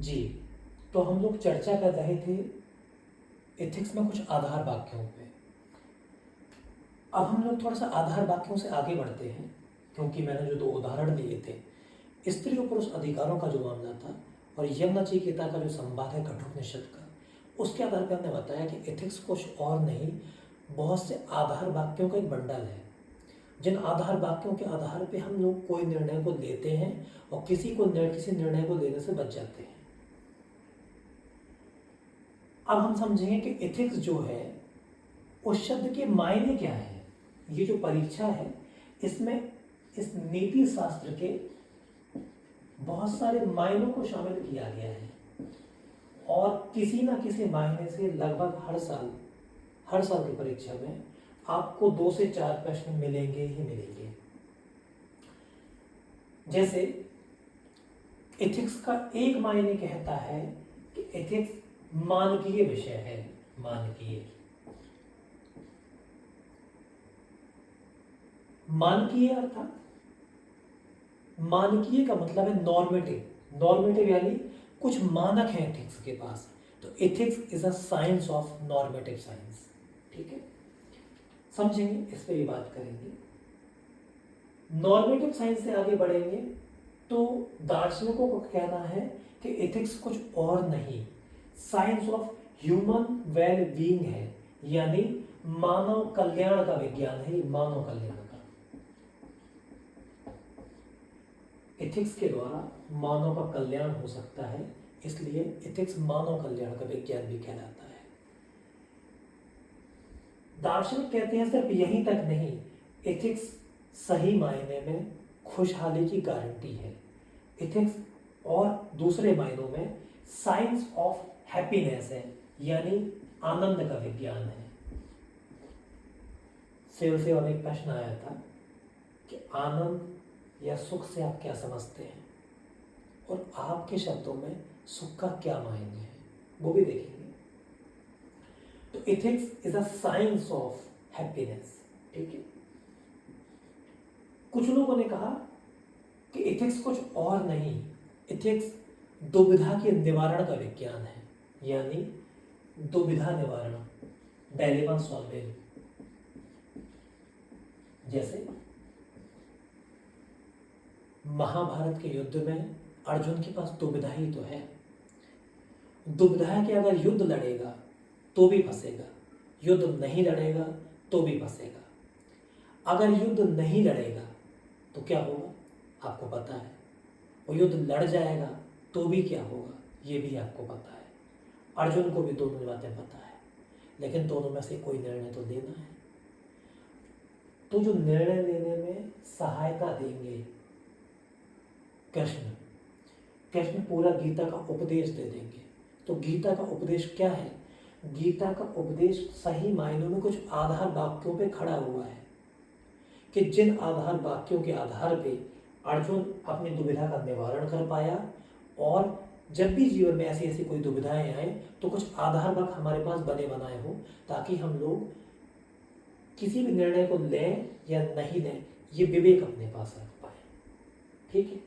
जी, तो हम लोग चर्चा कर रहे थे एथिक्स में कुछ आधार वाक्यों पे। अब हम लोग थोड़ा सा आधार वाक्यों से आगे बढ़ते हैं, क्योंकि मैंने जो 2 उदाहरण दिए थे, स्त्री और पुरुष अधिकारों का जो मामला था और यम नचिकेता का जो संवाद है कठोपनिषद का, उसके आधार पर हमने बताया कि एथिक्स कुछ और नहीं, बहुत से आधार वाक्यों का एक बंडल है, जिन आधार वाक्यों के आधार पे हम लोग कोई निर्णय को लेते हैं और किसी निर्णय को लेने से बच जाते हैं। अब हम समझेंगे कि एथिक्स जो है उस शब्द के मायने क्या है। ये जो परीक्षा है इसमें इस नीति शास्त्र के बहुत सारे मायनों को शामिल किया गया है और किसी ना किसी मायने से लगभग हर साल की परीक्षा में आपको 2 से 4 प्रश्न मिलेंगे ही मिलेंगे। जैसे एथिक्स का एक मायने कहता है कि एथिक्स मानकीय विषय है। मानकीय अर्थात मानकीय का मतलब है नॉर्मेटिव यानी कुछ मानक है एथिक्स के पास। तो ethics is a science of normative science. ठीक है, समझेंगे, इस पे भी बात करेंगे। नॉर्मेटिव साइंस से आगे बढ़ेंगे तो दार्शनिकों को कहना है कि एथिक्स कुछ और नहीं, science of human well being है, यानी मानव कल्याण का विज्ञान है। मानव कल्याण का, एथिक्स के द्वारा मानव का कल्याण हो सकता है, इसलिए एथिक्स मानव कल्याण का विज्ञान भी कहलाता है। दार्शनिक कहते हैं सिर्फ यहीं तक नहीं, एथिक्स सही मायने में खुशहाली की गारंटी है। एथिक्स और दूसरे मायनों में साइंस ऑफ हैप्पीनेस है, यानी आनंद का विज्ञान है। सेल से और एक प्रश्न आया था कि आनंद या सुख से आप क्या समझते हैं और आपके शब्दों में सुख का क्या मायने है, वो भी देखेंगे। तो ethics is a science of happiness. ठीक है, कुछ लोगों ने कहा कि एथिक्स कुछ और नहीं, एथिक्स दुविधा के निवारण का विज्ञान है, यानी दुविधा निवारण, डायलेमा सॉल्विंग। जैसे महाभारत के युद्ध में अर्जुन के पास दुविधा ही तो है। दुविधा है कि अगर युद्ध लड़ेगा तो भी फंसेगा, युद्ध नहीं लड़ेगा तो भी फंसेगा। अगर युद्ध नहीं लड़ेगा तो क्या होगा, आपको पता है। और युद्ध लड़ जाएगा तो भी क्या होगा, ये भी आपको पता है। अर्जुन को भी दोनों बातें पता है, लेकिन दोनों में से कोई निर्णय तो लेना है। तो जो निर्णय लेने में सहायता देंगे कृष्ण पूरा गीता का उपदेश दे देंगे। तो गीता का उपदेश क्या है? गीता का उपदेश सही मायनों में कुछ आधार वाक्यों पे खड़ा हुआ है कि जिन आधार वाक्यों के आधार पे अर्जुन अपनी दुविधा का निवारण कर पाया, और जब भी जीवन में ऐसी ऐसी कोई दुविधाएं आए तो कुछ आधार वाक्य हमारे पास बने बनाए हो, ताकि हम लोग किसी भी निर्णय को लें या नहीं लें, ये विवेक अपने पास रख पाए। ठीक है,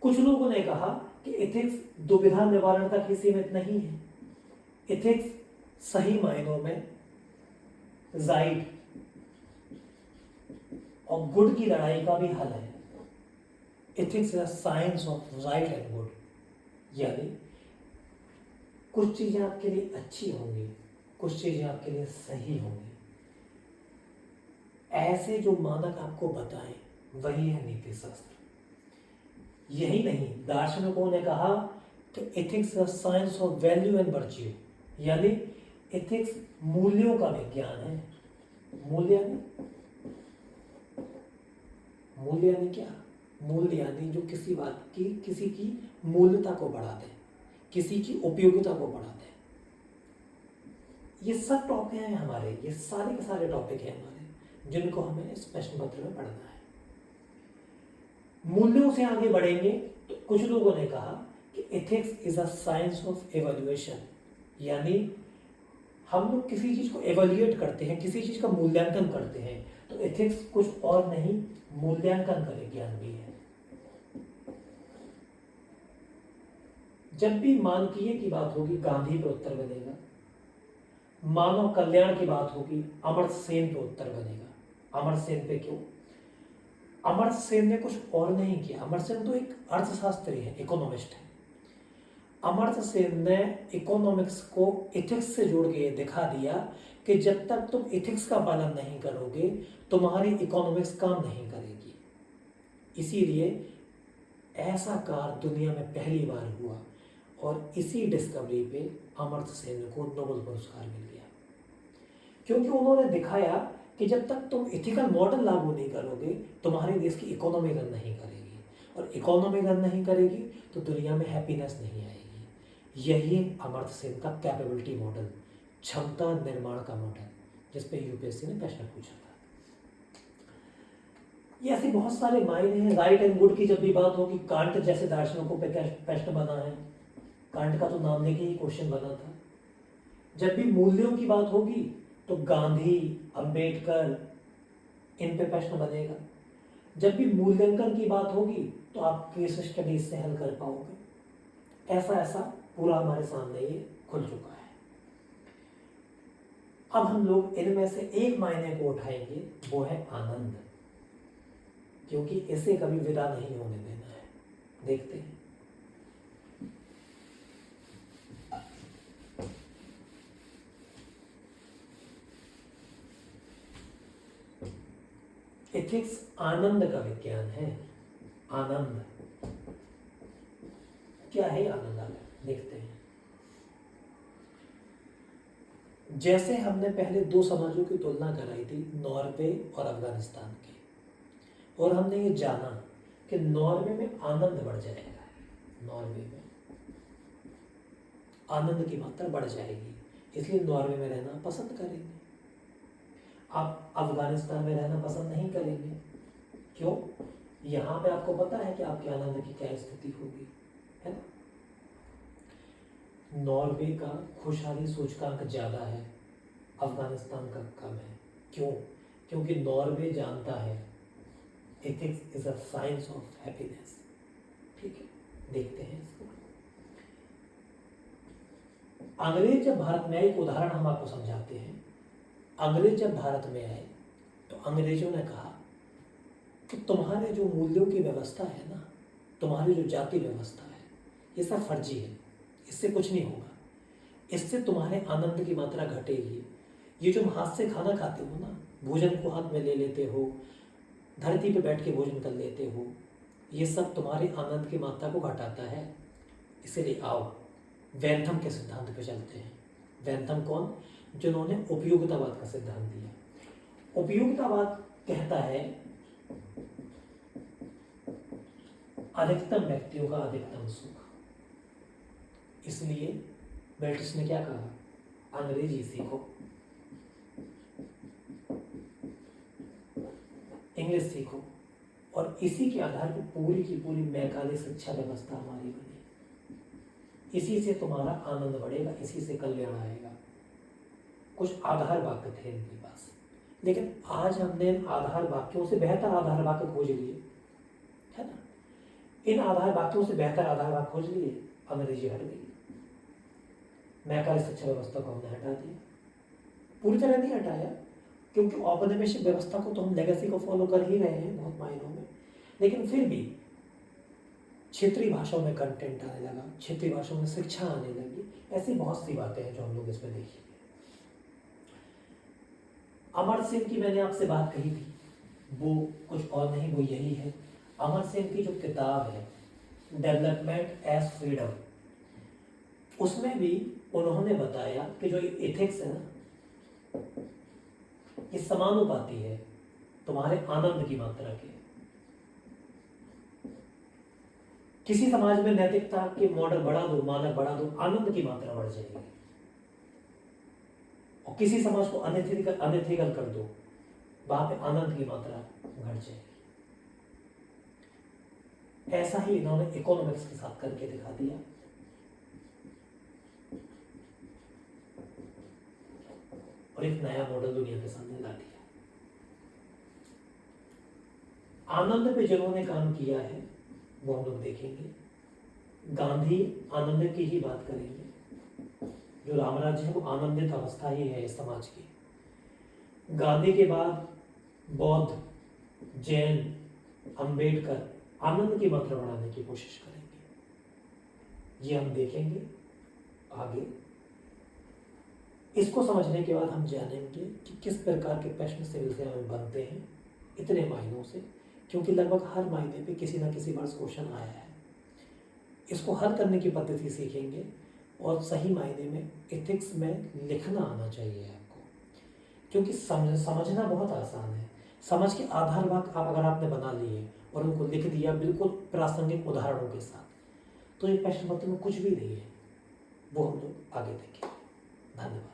कुछ लोगों ने कहा कि एथिक्स दुविधा निवारण तक ही सीमित नहीं है, एथिक्स सही मायनों में राइट और गुड की लड़ाई का भी हल है। Ethics is science of right and good, यानी कुछ चीजें आपके लिए अच्छी होंगी, कुछ चीजें आपके लिए सही होंगी, ऐसे जो मानक आपको बताएं वही है नीति शास्त्र। यही नहीं, दार्शनिकों ने कहा कि ethics is science of value and virtue, यानी एथिक्स मूल्यों का विज्ञान है। मूल्य यानी क्या? मूल्य यानी जो किसी बात की, किसी की मूल्यता को बढ़ा दे, किसी की उपयोगिता को बढ़ा दे। ये सब टॉपिक हैं हमारे, ये सारे के सारे टॉपिक हैं हमारे, जिनको हमें इस प्रश्न पत्र में पढ़ना है। मूल्यों से आगे बढ़ेंगे तो कुछ लोगों ने कहा कि ethics is a science of evaluation, यानी हम लोग किसी चीज को एवैल्यूएट करते हैं, किसी चीज का मूल्यांकन करते हैं, तो एथिक्स कुछ और नहीं, मूल्यांकन का विज्ञान भी है। जब भी मानकीय की बात होगी गांधी पे उत्तर बनेगा, मानव कल्याण की बात होगी अमर्त्य सेन पे उत्तर बनेगा। अमर्त्य सेन पे क्यों? अमर्त्य सेन ने कुछ और नहीं किया। अमर्त्य सेन तो एक अर्थशास्त्री है, इकोनॉमिस्ट है। अमर्त्य सेन ने इकोनॉमिक्स को एथिक्स से जोड़ के दिखा दिया कि जब तक तुम एथिक्स का पालन नहीं करोगे तुम्हारी इकोनॉमिक्स काम नहीं करेगी। इसीलिए ऐसा कार्य दुनिया में पहली बार हुआ और इसी डिस्कवरी पे अमर्त्य सेन को नोबेल पुरस्कार मिल गया, क्योंकि उन्होंने दिखाया कि जब तक तुम एथिकल मॉडल लागू नहीं करोगे तुम्हारे देश की इकोनॉमी रन नहीं करेगी, और इकोनॉमी रन नहीं करेगी तो दुनिया में हैप्पीनेस नहीं आएगी। यही अमर्त्य सेन का कैपेबिलिटी मॉडल, क्षमता निर्माण का मॉडल, जिस पे यूपीएससी ने प्रश्न पूछा था। ये ऐसे बहुत सारे मायने हैं। राइट एंड गुड की जब भी बात होगी, कांट जैसे दार्शनिकों पे प्रश्न बना है। कांट का तो नाम लेके ही क्वेश्चन बना था। जब भी मूल्यों की बात होगी तो गांधी, अंबेडकर, इन पे प्रश्न बनेगा। जब भी मूल्यांकन की बात होगी तो आप केस स्टडीज से हल कर पाओगे। ऐसा ऐसा पूरा हमारे सामने ये खुल चुका है। अब हम लोग इनमें से एक मायने को उठाएंगे, वो है आनंद, क्योंकि इसे कभी विदा नहीं होने देना है। देखते हैं। एथिक्स आनंद का विज्ञान है। आनंद क्या है? आनंद देखते हैं। जैसे हमने पहले दो समाजों की तुलना कराई थी, नॉर्वे और अफगानिस्तान की, और हमने ये जाना कि नॉर्वे में आनंद बढ़ जाएगा। नॉर्वे में आनंद की मात्रा बढ़ जाएगी, इसलिए नॉर्वे में रहना पसंद करेंगे। आप अफगानिस्तान में रहना पसंद नहीं करेंगे। क्यों? यहाँ पे आपको पता है कि आपके आनंद की क्या स्थिति होगी, है ना? नॉर्वे का खुशहाली सूचकांक ज़्यादा है, अफगानिस्तान का कम है। क्यों? क्योंकि नॉर्वे जानता है ethics is a science of happiness. ठीक है, देखते हैं इसको। अंग्रेज जब भारत में आए, एक उदाहरण हम आपको समझाते हैं। अंग्रेज जब भारत में आए तो अंग्रेजों ने कहा कि तुम्हारे जो मूल्यों की व्यवस्था है ना, तुम्हारी जो जाति व्यवस्था है, ये सब फर्जी है, इससे कुछ नहीं होगा, इससे तुम्हारे आनंद की मात्रा घटेगी। ये जो हाथ से खाना खाते हो ना, भोजन को हाथ में ले लेते हो, धरती पे बैठ के भोजन कर लेते हो, ये सब तुम्हारे आनंद की मात्रा को घटाता है। इसीलिए आओ वेंथम के सिद्धांत पे चलते हैं। वेंथम कौन? जिन्होंने उपयोगितावाद का सिद्धांत दिया। उपयोगितावाद कहता है अधिकतम व्यक्तियों का अधिकतम सुख। इसलिए ब्रिटिश ने क्या कहा? अंग्रेजी सीखो, इंग्लिश सीखो, और इसी के आधार पर पूरी की पूरी मैकाले शिक्षा व्यवस्था हमारी बनी। इसी से तुम्हारा आनंद बढ़ेगा, इसी से कल्याण आएगा। कुछ आधार वाक्य थे इनके पास, लेकिन आज हमने इन आधार वाक्यों से बेहतर आधार वाक्य खोज लिए, है ना? इन आधार वाक्यों से बेहतर आधार वाक्य खोज लिए, अंग्रेजी हट गई। मैकाले शिक्षा व्यवस्था को हमने हटा दिया। पूरी तरह नहीं हटाया, क्योंकि औपनिवेशिक व्यवस्था को तो हम लेगेसी को फॉलो कर ही रहे हैं बहुत मायनों में, लेकिन फिर भी क्षेत्रीय भाषाओं में कंटेंट आने लगा, क्षेत्रीय भाषाओं में शिक्षा आने लगी। ऐसी बहुत सी बातें हैं जो हम लोग इसमें देखेंगे। अमर्त्य सेन की मैंने आपसे बात कही थी, वो कुछ और नहीं, वो यही है। अमर्त्य सेन की जो किताब है डेवलपमेंट एज फ्रीडम, उसमें भी उन्होंने बताया कि जो एथिक्स है ना, ये समानुपाती है तुम्हारे आनंद की मात्रा के। किसी समाज में नैतिकता के मॉडल बढ़ा दो, मानक बढ़ा दो, आनंद की मात्रा बढ़ जाएगी, और किसी समाज को अनएथिकल कर दो, वहां पे आनंद की मात्रा घट जाएगी। ऐसा ही इन्होंने इकोनॉमिक्स के साथ करके दिखा दिया। और एक नया मॉडल दुनिया के सामने ला दिया। आनंद पे जिन्होंने काम किया है वो हम लोग देखेंगे। गांधी आनंद की ही बात करेंगे। जो रामराज्य है वो आनंदित अवस्था ही है इस समाज की। गांधी के बाद बौद्ध, जैन, अंबेडकर आनंद की मात्रा बढ़ाने की कोशिश करेंगे। ये हम देखेंगे आगे। इसको समझने के बाद हम जानेंगे कि किस प्रकार के प्रश्न सिविल सेवा में बनते हैं इतने महीनों से, क्योंकि लगभग हर महीने पे किसी ना किसी वर्ष क्वेश्चन आया है। इसको हल करने की पद्धति सीखेंगे और सही मायने में एथिक्स में लिखना आना चाहिए आपको, क्योंकि समझना बहुत आसान है। समझ के आधार वाक्य आप अगर आपने बना लिए और उनको लिख दिया बिल्कुल प्रासंगिक उदाहरणों के साथ, तो ये प्रश्न पत्र में कुछ भी नहीं है। वो हम लोग आगे देखेंगे। धन्यवाद।